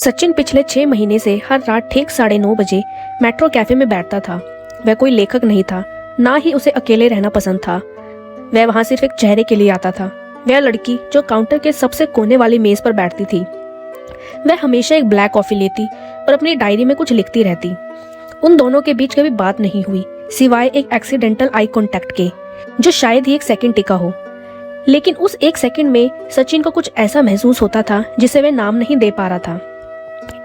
सचिन पिछले 6 महीने से हर रात ठीक 9:30 बजे मेट्रो कैफे में बैठता था। वह कोई लेखक नहीं था, ना ही उसे अकेले रहना पसंद था। वह वहां सिर्फ एक चेहरे के लिए आता था। वह लड़की जो काउंटर के सबसे कोने वाली मेज पर बैठती थी, वह हमेशा एक ब्लैक कॉफी लेती और अपनी डायरी में कुछ लिखती रहती। उन दोनों के बीच कभी बात नहीं हुई, सिवाय एक एक्सीडेंटल आई कांटेक्ट के, जो शायद ही 1 सेकंड टिका हो। लेकिन उस 1 सेकंड में सचिन को कुछ ऐसा महसूस होता था जिसे वह नाम नहीं दे पा रहा था।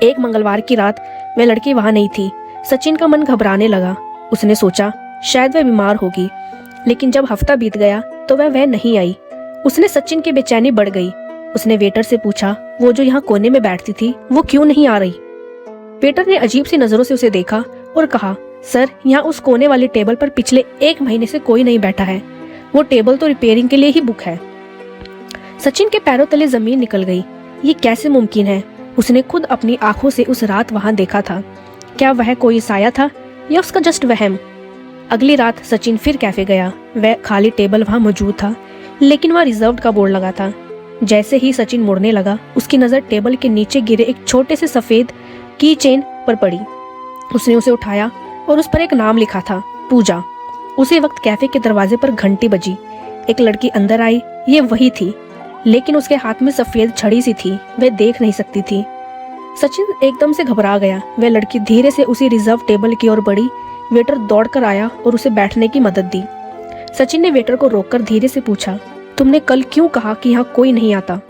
एक मंगलवार की रात वह लड़की वहां नहीं थी। सचिन का मन घबराने लगा। उसने सोचा शायद वह बीमार होगी, लेकिन जब हफ्ता बीत गया तो वह नहीं आई। उसने सचिन की बेचैनी बढ़ गई। उसने वेटर से पूछा, वो जो यहाँ कोने में बैठती थी वो क्यों नहीं आ रही। वेटर ने अजीब सी नजरों से उसे देखा और कहा, सर, यहाँ उस कोने वाली टेबल पर पिछले 1 महीने से कोई नहीं बैठा है। वो टेबल तो रिपेयरिंग के लिए ही बुक है। सचिन के पैरों तले जमीन निकल गई। ये कैसे मुमकिन है? उसने खुद अपनी आंखों से उस रात वहां देखा था। क्या वह कोई साया था या उसका जस्ट वहम? अगली रात सचिन फिर कैफे गया। वह खाली टेबल वहां मौजूद था, लेकिन वहां रिजर्व्ड का बोर्ड लगा था। जैसे ही सचिन मुड़ने लगा, उसकी नजर टेबल के नीचे गिरे एक छोटे से सफेद की चेन पर पड़ी। उसने उसे उठाया और उस पर एक नाम लिखा था, पूजा। उसी वक्त कैफे के दरवाजे पर घंटी बजी। एक लड़की अंदर आई। ये वही थी, लेकिन उसके हाथ में सफेद छड़ी सी थी। वह देख नहीं सकती थी। सचिन एकदम से घबरा गया। वह लड़की धीरे से उसी रिजर्व टेबल की ओर बढ़ी। वेटर दौड़कर आया और उसे बैठने की मदद दी। सचिन ने वेटर को रोककर धीरे से पूछा, तुमने कल क्यों कहा कि यहाँ कोई नहीं आता?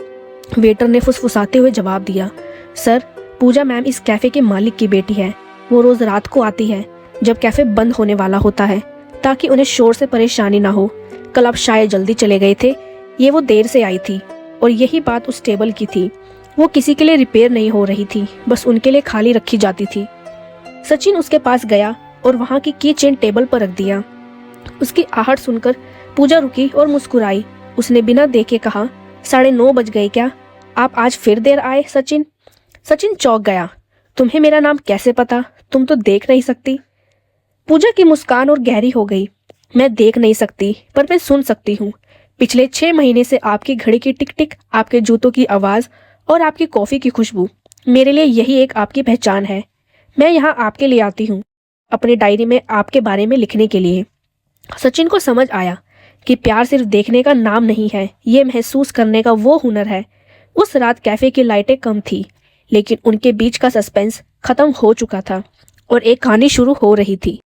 वेटर ने फुसफुसाते हुए जवाब दिया, सर, पूजा मैम इस कैफे के मालिक की बेटी है। वो रोज रात को आती है जब कैफे बंद होने वाला होता है, ताकि उन्हें शोर से परेशानी ना हो। कल आप शायद जल्दी चले गए थे, ये वो देर से आई थी। और यही बात उस टेबल की थी। वो किसी के लिए रिपेयर नहीं हो रही थी, बस उनके लिए खाली रखी जाती थी। सचिन उसके पास गया और वहां की चेन टेबल पर रख दिया। उसकी आहट सुनकर पूजा रुकी और मुस्कुराई। उसने बिना देखे कहा, 9:30 बज गए क्या? आप आज फिर देर आए सचिन? सचिन चौंक गया। तुम्हें मेरा नाम कैसे पता? तुम तो देख नहीं सकती। पूजा की मुस्कान और गहरी हो गई। मैं देख नहीं सकती, पर मैं सुन सकती हूँ। पिछले 6 महीने से आपकी घड़ी की टिक टिक, आपके जूतों की आवाज और आपकी कॉफी की खुशबू, मेरे लिए यही एक आपकी पहचान है। मैं यहाँ आपके लिए आती हूँ, अपनी डायरी में आपके बारे में लिखने के लिए। सचिन को समझ आया कि प्यार सिर्फ देखने का नाम नहीं है, ये महसूस करने का वो हुनर है। उस रात कैफे की लाइटें कम थी, लेकिन उनके बीच का सस्पेंस खत्म हो चुका था और एक कहानी शुरू हो रही थी।